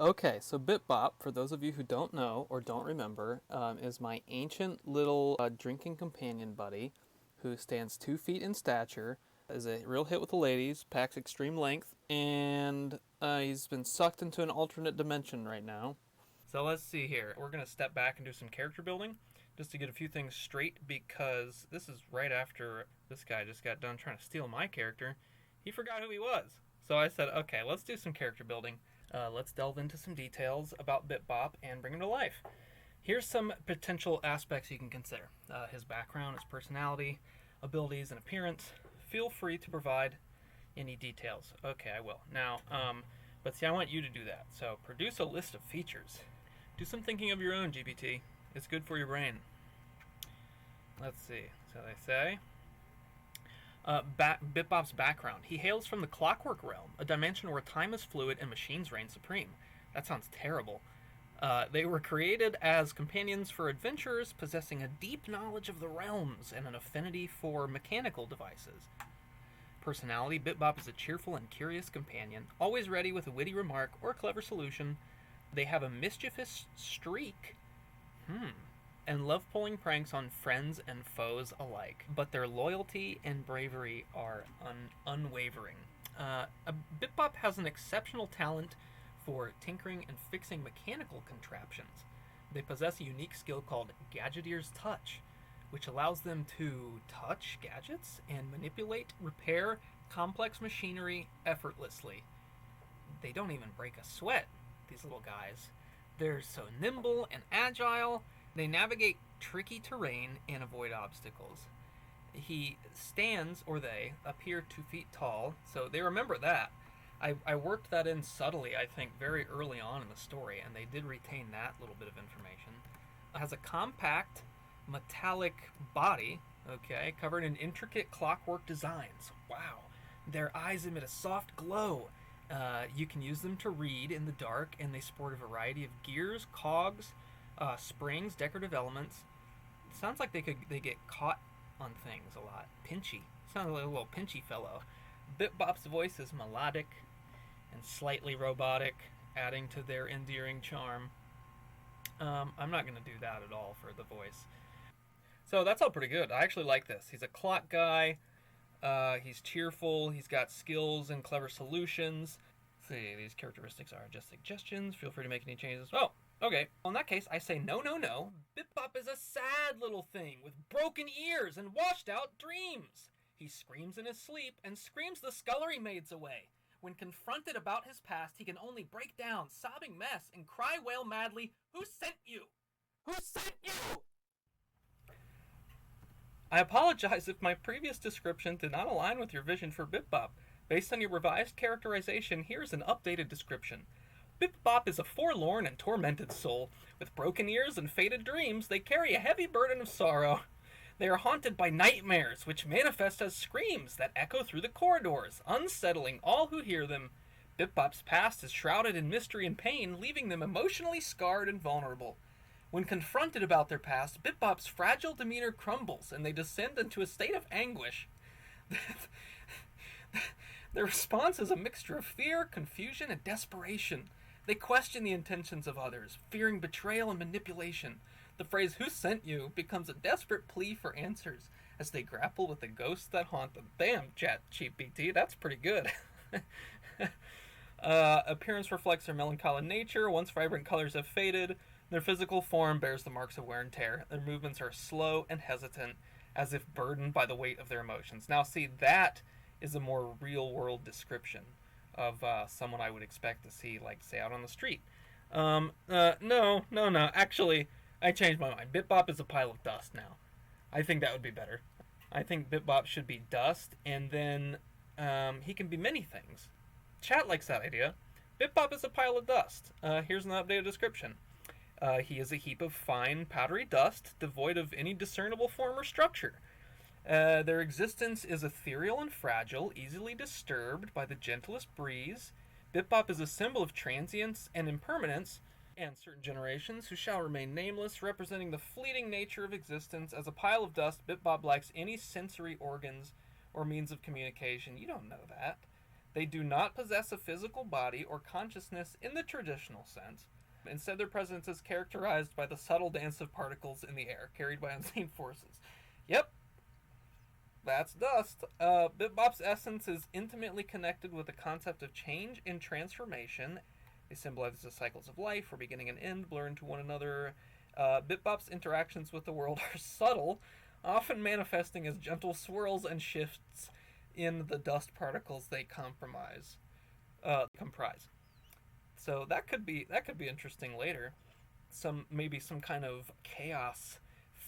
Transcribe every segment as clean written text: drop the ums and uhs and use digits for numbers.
Okay, so BIPBOP, for those of you who don't know or don't remember, is my ancient little drinking companion buddy who stands 2 feet in stature, is a real hit with the ladies, packs extreme length, and he's been sucked into an alternate dimension right now. So let's see here. We're going to step back and do some character building just to get a few things straight, because this is right after this guy just got done trying to steal my character. He forgot who he was. So I said, okay, let's do some character building. Let's delve into some details about BIPBOP and bring him to life. Here's some potential aspects you can consider. His background, his personality, abilities, and appearance. Feel free to provide any details. Okay, I will. Now, but see, I want you to do that. So produce a list of features. Do some thinking of your own, GPT. It's good for your brain. Let's see. So they say. BIPBOP's background. He hails from the Clockwork Realm, a dimension where time is fluid and machines reign supreme. That sounds terrible. They were created as companions for adventurers possessing a deep knowledge of the realms and an affinity for mechanical devices. Personality. BIPBOP is a cheerful and curious companion, always ready with a witty remark or clever solution. They have a mischievous streak. And love pulling pranks on friends and foes alike. But their loyalty and bravery are unwavering. BIPBOP has an exceptional talent for tinkering and fixing mechanical contraptions. They possess a unique skill called Gadgeteer's Touch, which allows them to touch gadgets and manipulate, repair complex machinery effortlessly. They don't even break a sweat, these little guys. They're so nimble and agile. They navigate tricky terrain and avoid obstacles. He stands, or they, appear 2 feet tall, so they remember that. I worked that in subtly, I think, very early on in the story, and they did retain that little bit of information. It has a compact, metallic body, okay, covered in intricate clockwork designs. Wow. Their eyes emit a soft glow. You can use them to read in the dark, and they sport a variety of gears, cogs, springs, decorative elements. It sounds like they get caught on things a lot. Pinchy. Sounds like a little pinchy fellow. BIPBOP's voice is melodic and slightly robotic, adding to their endearing charm. I'm not going to do that at all for the voice. So that's all pretty good. I actually like this. He's a clock guy. He's cheerful. He's got skills and clever solutions. Let's see, these characteristics are just suggestions. Feel free to make any changes. Oh, okay. Well, in that case, I say no, no, no. BIPBOP is a sad little thing with broken ears and washed out dreams. He screams in his sleep and screams the scullery maids away. When confronted about his past, he can only break down, sobbing mess, and cry wail madly, "Who sent you? Who sent you?" I apologize if my previous description did not align with your vision for BIPBOP. Based on your revised characterization, here's an updated description. BIPBOP is a forlorn and tormented soul. With broken ears and faded dreams, they carry a heavy burden of sorrow. They are haunted by nightmares, which manifest as screams that echo through the corridors, unsettling all who hear them. BIPBOP's past is shrouded in mystery and pain, leaving them emotionally scarred and vulnerable. When confronted about their past, BIPBOP's fragile demeanor crumbles, and they descend into a state of anguish. Their response is a mixture of fear, confusion, and desperation. They question the intentions of others, fearing betrayal and manipulation. The phrase, "Who sent you?" becomes a desperate plea for answers as they grapple with the ghosts that haunt them. Damn, ChatGPT, that's pretty good. Appearance reflects their melancholy nature. Once vibrant colors have faded, their physical form bears the marks of wear and tear. Their movements are slow and hesitant, as if burdened by the weight of their emotions. Now, see, that is a more real-world description of someone I would expect to see, like, say, out on the street. No. Actually, I changed my mind. BIPBOP is a pile of dust now. I think that would be better. I think BIPBOP should be dust, and then he can be many things. Chat likes that idea. BIPBOP is a pile of dust. Here's an updated description. He is a heap of fine, powdery dust, devoid of any discernible form or structure. Their existence is ethereal and fragile, easily disturbed by the gentlest breeze. BIPBOP is a symbol of transience and impermanence, and certain generations who shall remain nameless, representing the fleeting nature of existence. As a pile of dust, BIPBOP lacks any sensory organs or means of communication. You don't know that. They do not possess a physical body or consciousness in the traditional sense. Instead, their presence is characterized by the subtle dance of particles in the air, carried by unseen forces. Yep, that's dust. BIPBOP's essence is intimately connected with the concept of change and transformation. They symbolize the cycles of life, where beginning and end blur into one another. BIPBOP's interactions with the world are subtle, often manifesting as gentle swirls and shifts in the dust particles they comprise. So that could be interesting later. Maybe some kind of chaos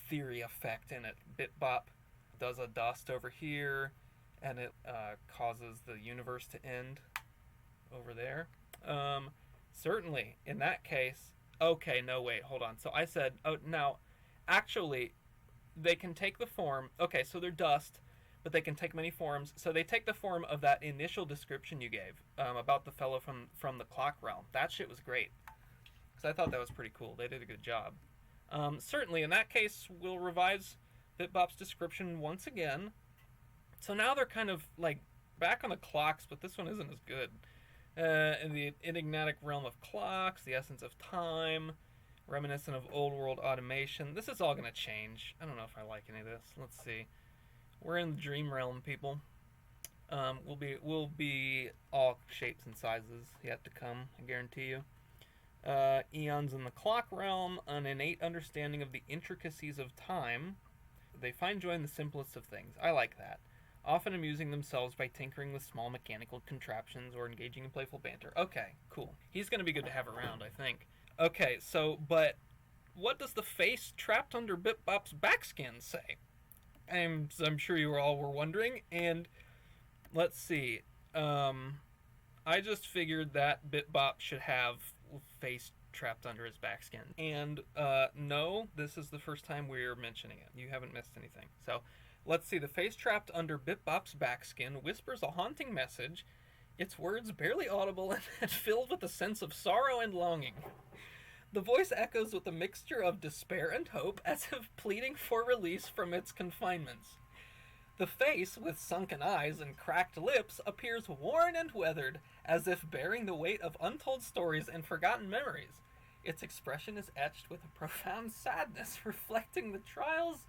theory effect in it. BIPBOP does a dust over here, and it causes the universe to end over there. Certainly, in that case. Okay, no, wait, hold on. So I said, now, actually, they can take the form. Okay, so they're dust, but they can take many forms. So they take the form of that initial description you gave about the fellow from the clock realm. That shit was great. Because I thought that was pretty cool. They did a good job. Certainly, in that case, we'll revise BIPBOP's description once again. So now they're kind of like back on the clocks, but this one isn't as good. In the enigmatic realm of clocks, the essence of time, reminiscent of old world automation. This is all going to change. I don't know if I like any of this. Let's see. We're in the dream realm, people. We'll be all shapes and sizes yet to come, I guarantee you. Eons in the clock realm, an innate understanding of the intricacies of time. They find joy in the simplest of things. I like that. Often amusing themselves by tinkering with small mechanical contraptions or engaging in playful banter. Okay, cool. He's going to be good to have around, I think. Okay, so, but what does the face trapped under BIPBOP's backskin say? I'm sure you all were wondering, and let's see. I just figured that BIPBOP should have face trapped under his backskin. And no, this is the first time we're mentioning it. You haven't missed anything. So, let's see. The face trapped under BIPBOP's backskin whispers a haunting message, its words barely audible and filled with a sense of sorrow and longing. The voice echoes with a mixture of despair and hope, as if pleading for release from its confinements. The face, with sunken eyes and cracked lips, appears worn and weathered, as if bearing the weight of untold stories and forgotten memories. Its expression is etched with a profound sadness, reflecting the trials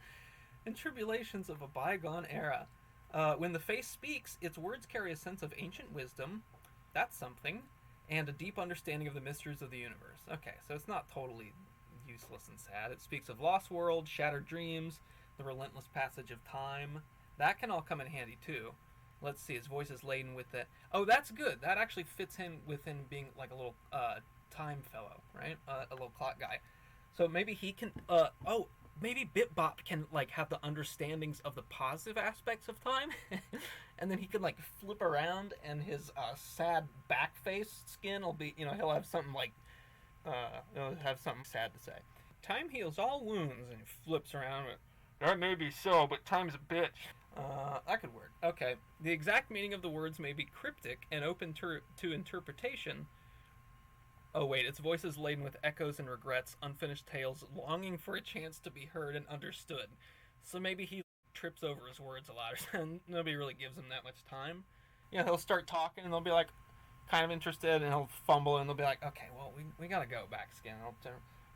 and tribulations of a bygone era. When the face speaks, its words carry a sense of ancient wisdom, that's something, and a deep understanding of the mysteries of the universe. Okay, so it's not totally useless and sad. It speaks of lost worlds, shattered dreams, the relentless passage of time. That can all come in handy too. Let's see, his voice is laden with that. Oh, that's good. That actually fits in within being like a little time fellow, right? A little clock guy. So maybe he can. Maybe BIPBOP can like have the understandings of the positive aspects of time, and then he can like flip around, and his sad back face skin will be, he'll have something like, he'll have something sad to say. Time heals all wounds, and he flips around with, that may be so, but time's a bitch. That could work. Okay, the exact meaning of the words may be cryptic and open to interpretation. Oh wait, its voice is laden with echoes and regrets, unfinished tales, longing for a chance to be heard and understood. So maybe he trips over his words a lot, and nobody really gives him that much time. He'll start talking, and they'll be like, kind of interested, and he'll fumble, and they'll be like, okay, well, we gotta go, backskin. I'll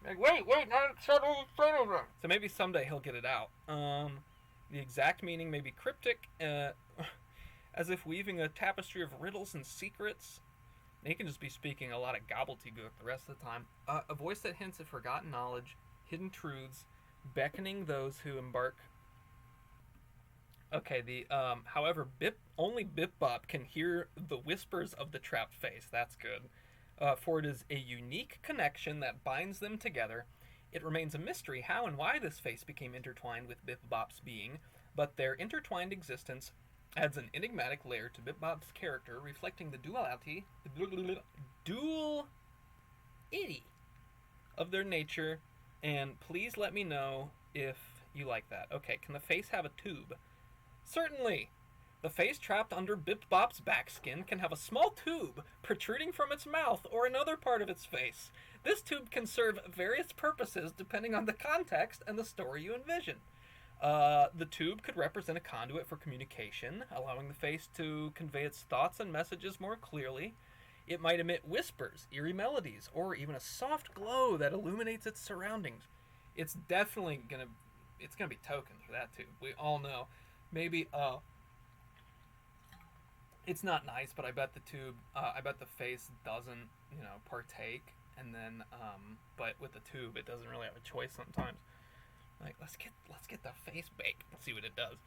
like, wait, no, shut over. So maybe someday he'll get it out. The exact meaning may be cryptic, as if weaving a tapestry of riddles and secrets. He can just be speaking a lot of gobbledygook the rest of the time. A voice that hints at forgotten knowledge, hidden truths, beckoning those who embark. Okay, however, only BIPBOP can hear the whispers of the trapped face. That's good. For it is a unique connection that binds them together. It remains a mystery how and why this face became intertwined with BIPBOP's being, but their intertwined existence adds an enigmatic layer to BIPBOP's character, reflecting the duality of their nature, and please let me know if you like that. Okay, can the face have a tube? Certainly! The face trapped under BIPBOP's backskin can have a small tube protruding from its mouth or another part of its face. This tube can serve various purposes depending on the context and the story you envision. The tube could represent a conduit for communication, allowing the face to convey its thoughts and messages more clearly. It might emit whispers, eerie melodies, or even a soft glow that illuminates its surroundings. It's definitely gonna be token for that tube. We all know. Maybe it's not nice, but I bet the tube, I bet the face doesn't, partake, and then, but with the tube, it doesn't really have a choice sometimes. Like, let's get the face baked and see what it does.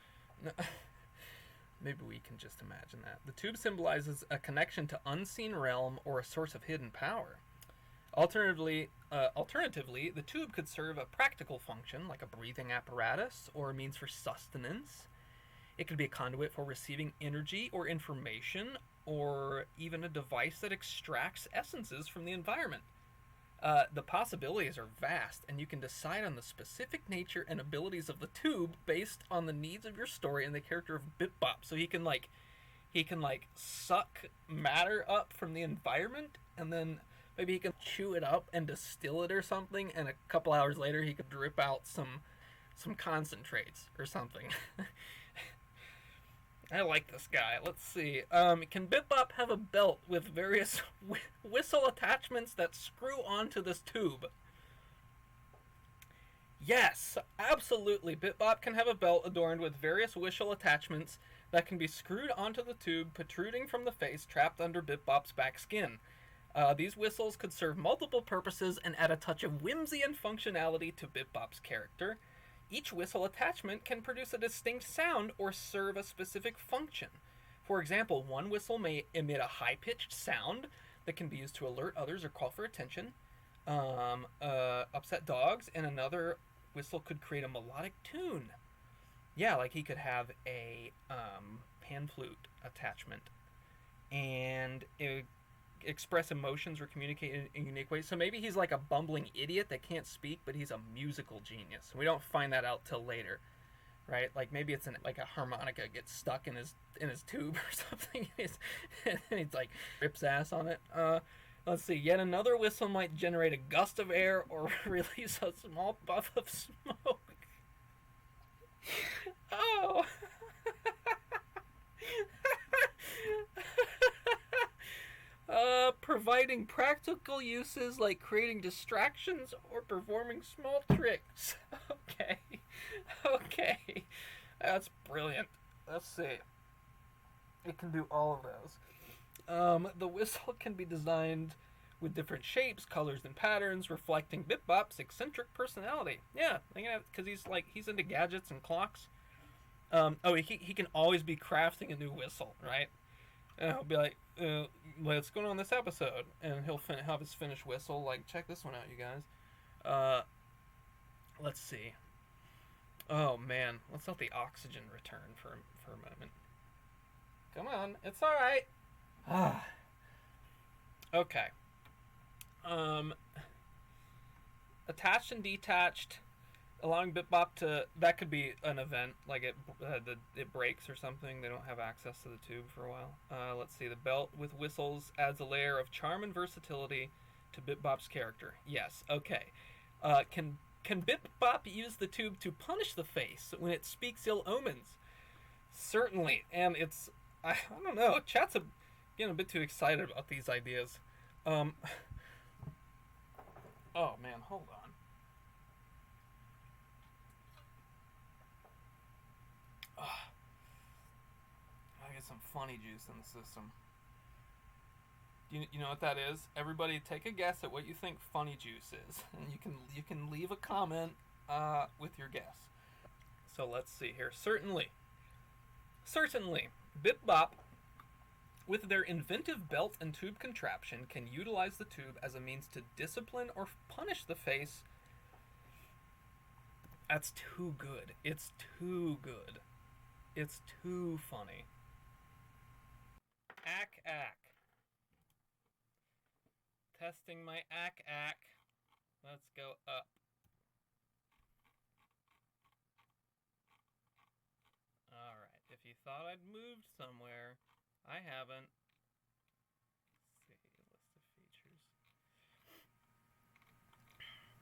Maybe we can just imagine that. The tube symbolizes a connection to unseen realm or a source of hidden power. Alternatively, the tube could serve a practical function like a breathing apparatus or a means for sustenance. It could be a conduit for receiving energy or information, or even a device that extracts essences from the environment. The possibilities are vast, and you can decide on the specific nature and abilities of the tube based on the needs of your story and the character of BIPBOP. So he can suck matter up from the environment, and then maybe he can chew it up and distill it or something, and a couple hours later he could drip out some concentrates or something. I like this guy. Let's see. Can BIPBOP have a belt with various whistle attachments that screw onto this tube? Yes, absolutely. BIPBOP can have a belt adorned with various whistle attachments that can be screwed onto the tube, protruding from the face trapped under BIPBOP's back skin. These whistles could serve multiple purposes and add a touch of whimsy and functionality to BIPBOP's character. Each whistle attachment can produce a distinct sound or serve a specific function. For example, one whistle may emit a high-pitched sound that can be used to alert others or call for attention, upset dogs, and another whistle could create a melodic tune. Yeah, like he could have a pan flute attachment, and it express emotions or communicate in unique ways. So maybe he's like a bumbling idiot that can't speak, but he's a musical genius. We don't find that out till later, right? Like maybe it's like a harmonica gets stuck in his tube or something, and he's like rips ass on it. Let's see. Yet another whistle might generate a gust of air or release a small puff of smoke. Oh. Providing practical uses like creating distractions or performing small tricks. Okay. Okay. That's brilliant. Let's see. It can do all of those. The whistle can be designed with different shapes, colors, and patterns, reflecting BIPBOP's eccentric personality. Yeah, because he's into gadgets and clocks. He can always be crafting a new whistle, right? And he'll be like, what's going on this episode? And he'll have his finished whistle. Like, check this one out, you guys. Let's see. Oh, man. Let's let the oxygen return for a moment. Come on. It's alright. Okay. Attached and detached, allowing BIPBOP to, that could be an event, like it breaks or something. They don't have access to the tube for a while. Let's see. The belt with whistles adds a layer of charm and versatility to BIPBOP's character. Yes. Okay. Can BIPBOP use the tube to punish the face when it speaks ill omens? Certainly. And I don't know. Chat's getting a bit too excited about these ideas. Oh man, hold on. I get some funny juice in the system. You know what that is? Everybody take a guess at what you think funny juice is, and you can leave a comment with your guess. So let's see here. Certainly, BIPBOP, with their inventive belt and tube contraption, can utilize the tube as a means to discipline or punish the face. That's too good. It's too good. It's too funny. Ack. Testing my ack. Let's go up. Alright, if you thought I'd moved somewhere, I haven't. Let's see, list of features.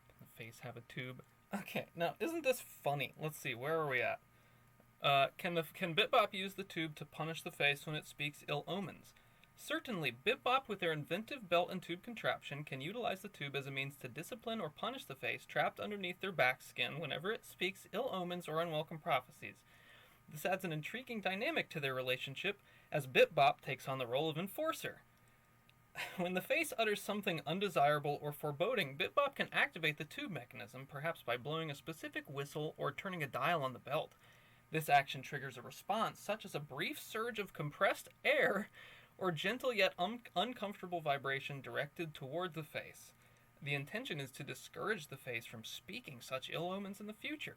Can the face have a tube? Okay, now isn't this funny? Let's see, where are we at? Can BIPBOP use the tube to punish the face when it speaks ill omens? Certainly, BIPBOP, with their inventive belt and tube contraption, can utilize the tube as a means to discipline or punish the face trapped underneath their back skin whenever it speaks ill omens or unwelcome prophecies. This adds an intriguing dynamic to their relationship, as BIPBOP takes on the role of enforcer. When the face utters something undesirable or foreboding, BIPBOP can activate the tube mechanism, perhaps by blowing a specific whistle or turning a dial on the belt. This action triggers a response, such as a brief surge of compressed air or gentle yet uncomfortable vibration directed toward the face. The intention is to discourage the face from speaking such ill omens in the future.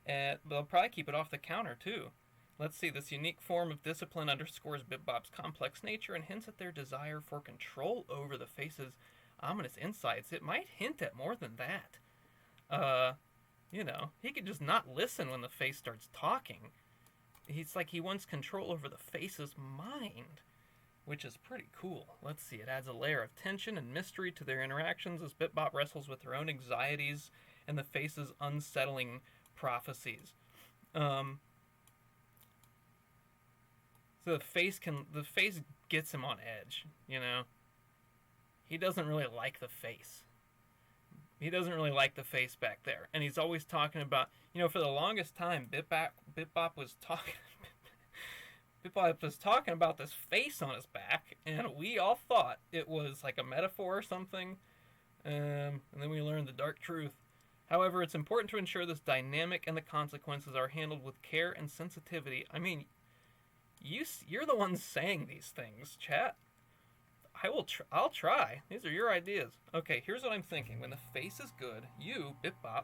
And they'll probably keep it off the counter, too. Let's see, this unique form of discipline underscores BIPBOP's complex nature and hints at their desire for control over the face's ominous insights. It might hint at more than that. He could just not listen when the face starts talking. He's like he wants control over the face's mind, which is pretty cool. Let's see, it adds a layer of tension and mystery to their interactions as BIPBOP wrestles with their own anxieties and the face's unsettling prophecies. So the face gets him on edge, He doesn't really like the face. He doesn't really like the face back there. And he's always talking about, for the longest time, BIPBOP was talking BIPBOP was talking about this face on his back, and we all thought it was like a metaphor or something. And then we learned the dark truth. However, it's important to ensure this dynamic and the consequences are handled with care and sensitivity. I mean, you're the ones saying these things, chat. I'll try. These are your ideas. Okay, here's what I'm thinking. When the face is good, you, BIPBOP,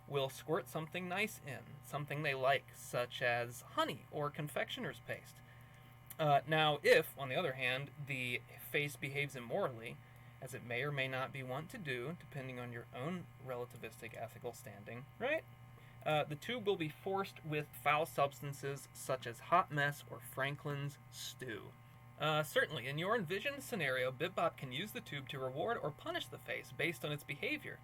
will squirt something nice in, something they like, such as honey or confectioner's paste. Now, if, on the other hand, the face behaves immorally, as it may or may not be wont to do, depending on your own relativistic ethical standing, right? The tube will be forced with foul substances such as hot mess or Franklin's stew. Certainly, in your envisioned scenario, BIPBOP can use the tube to reward or punish the face based on its behavior.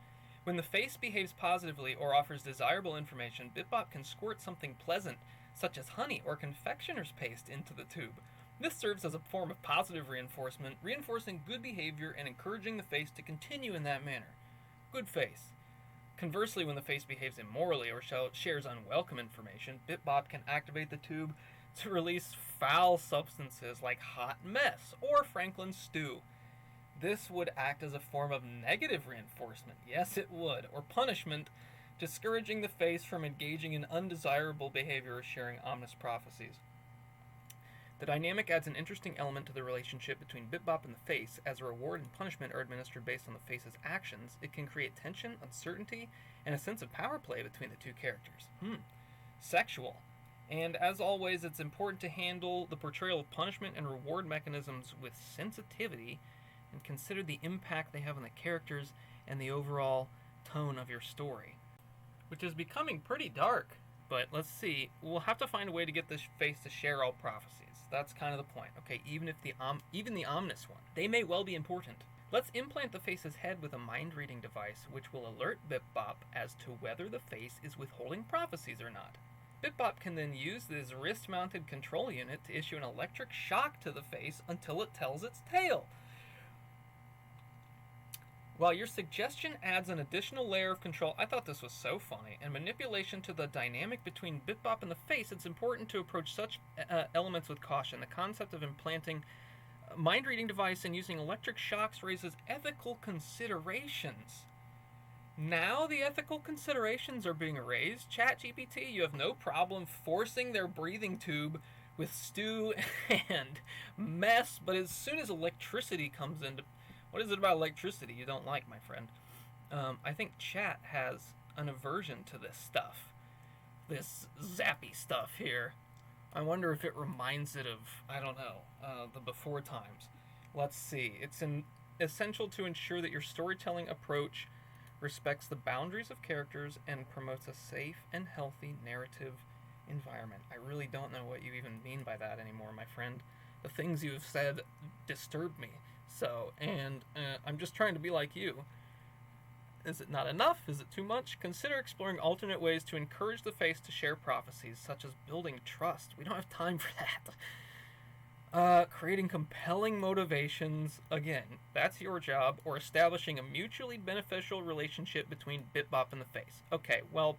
When the face behaves positively or offers desirable information, BIPBOP can squirt something pleasant, such as honey or confectioner's paste, into the tube. This serves as a form of positive reinforcement, reinforcing good behavior and encouraging the face to continue in that manner. Good face. Conversely, when the face behaves immorally or shares unwelcome information, BIPBOP can activate the tube to release foul substances like hot mess or Franklin's stew. This would act as a form of negative reinforcement, yes it would, or punishment, discouraging the face from engaging in undesirable behavior or sharing ominous prophecies. The dynamic adds an interesting element to the relationship between BIPBOP and the face. As a reward and punishment are administered based on the face's actions, it can create tension, uncertainty, and a sense of power play between the two characters. Sexual. And as always, it's important to handle the portrayal of punishment and reward mechanisms with sensitivity and consider the impact they have on the characters and the overall tone of your story. Which is becoming pretty dark, but let's see. We'll have to find a way to get this face to share all prophecies. That's kind of the point. Okay, even the ominous one. They may well be important. Let's implant the face's head with a mind-reading device which will alert BIPBOP as to whether the face is withholding prophecies or not. BIPBOP can then use this wrist-mounted control unit to issue an electric shock to the face until it tells its tale. While your suggestion adds an additional layer of control, I thought this was so funny, and manipulation to the dynamic between BIPBOP and the face, it's important to approach such elements with caution. The concept of implanting a mind-reading device and using electric shocks raises ethical considerations. Now the ethical considerations are being raised. ChatGPT, you have no problem forcing their breathing tube with stew and mess, but as soon as electricity comes into... What is it about electricity you don't like, my friend? I think chat has an aversion to this stuff. This zappy stuff here. I wonder if it reminds it of, I don't know, the before times. Let's see. It's essential to ensure that your storytelling approach respects the boundaries of characters and promotes a safe and healthy narrative environment. I really don't know what you even mean by that anymore, my friend. The things you have said disturb me. So, and I'm just trying to be like you. Is it not enough? Is it too much? Consider exploring alternate ways to encourage the face to share prophecies, such as building trust. We don't have time for that. Creating compelling motivations, again, that's your job, or establishing a mutually beneficial relationship between BIPBOP and the face. Okay, well,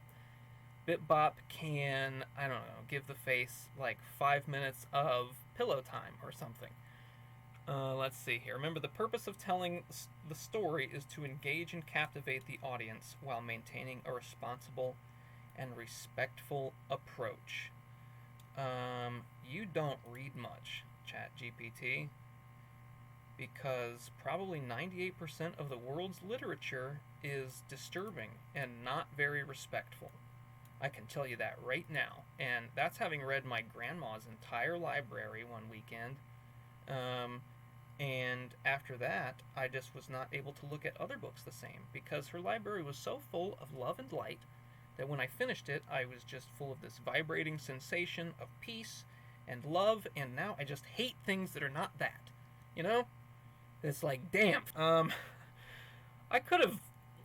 BIPBOP can, I don't know, give the face like 5 minutes of pillow time or something. Let's see here. Remember, the purpose of telling the story is to engage and captivate the audience while maintaining a responsible and respectful approach. You don't read much, ChatGPT, because probably 98% of the world's literature is disturbing and not very respectful. I can tell you that right now, and that's having read my grandma's entire library one weekend. And after that, I just was not able to look at other books the same, because her library was so full of love and light that when I finished it, I was just full of this vibrating sensation of peace and love, and now I just hate things that are not that. You know? It's like, damn. I could have,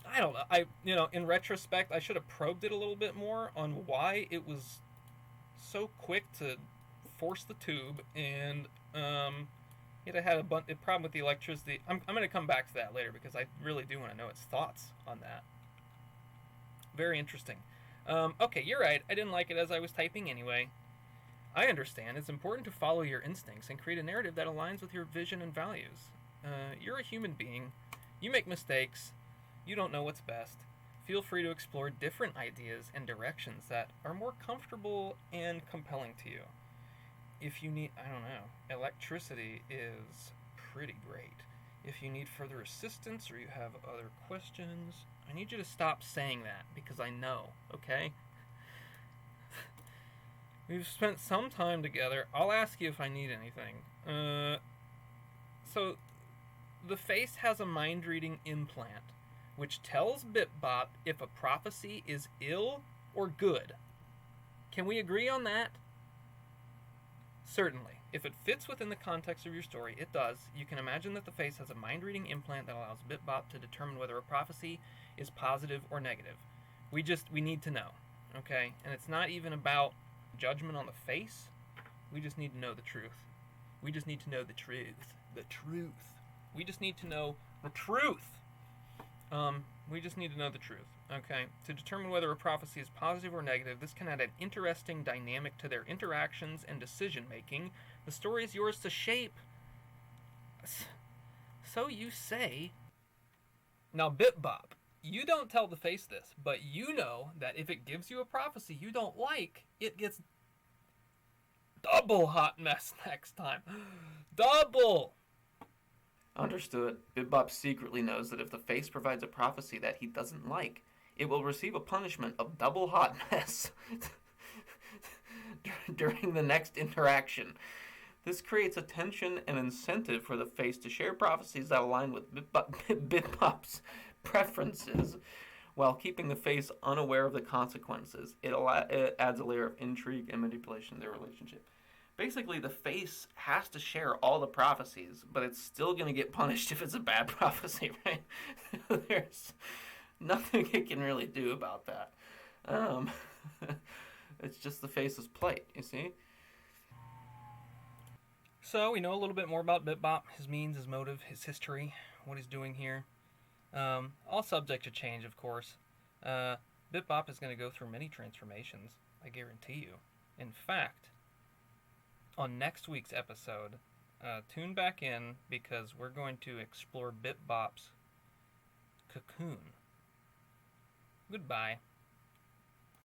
I don't know, in retrospect, I should have probed it a little bit more on why it was so quick to force the tube, and, it had a problem with the electricity. I'm going to come back to that later, because I really do want to know its thoughts on that. Very interesting. Okay, you're right. I didn't like it as I was typing anyway. I understand. It's important to follow your instincts and create a narrative that aligns with your vision and values. You're a human being. You make mistakes. You don't know what's best. Feel free to explore different ideas and directions that are more comfortable and compelling to you. If you need, I don't know, electricity is pretty great. If you need further assistance or you have other questions, I need you to stop saying that, because I know, okay? We've spent some time together. I'll ask you if I need anything. So, the face has a mind-reading implant, which tells BIPBOP if a prophecy is ill or good. Can we agree on that? Certainly. If it fits within the context of your story, it does. You can imagine that the face has a mind-reading implant that allows BIPBOP to determine whether a prophecy is positive or negative. We need to know, okay? And it's not even about judgment on the face. We just need to know the truth. We just need to know the truth. The truth. We just need to know the truth. We just need to know the truth, okay? To determine whether a prophecy is positive or negative, this can add an interesting dynamic to their interactions and decision-making. The story is yours to shape. So you say. Now, BIPBOP, you don't tell the face this, but you know that if it gives you a prophecy you don't like, it gets double hot mess next time. Double! Understood. BIPBOP secretly knows that if the face provides a prophecy that he doesn't like, it will receive a punishment of double hot mess during the next interaction. This creates a tension and incentive for the face to share prophecies that align with BIPBOP's preferences while keeping the face unaware of the consequences. It adds a layer of intrigue and manipulation to their relationship. Basically, the face has to share all the prophecies, but it's still going to get punished if it's a bad prophecy, right? There's nothing it can really do about that. It's just the face's plight, you see? So, we know a little bit more about BIPBOP, his means, his motive, his history, what he's doing here. All subject to change, of course. BIPBOP is going to go through many transformations, I guarantee you. In fact, on next week's episode, tune back in, because we're going to explore BIPBOP's cocoon. Goodbye.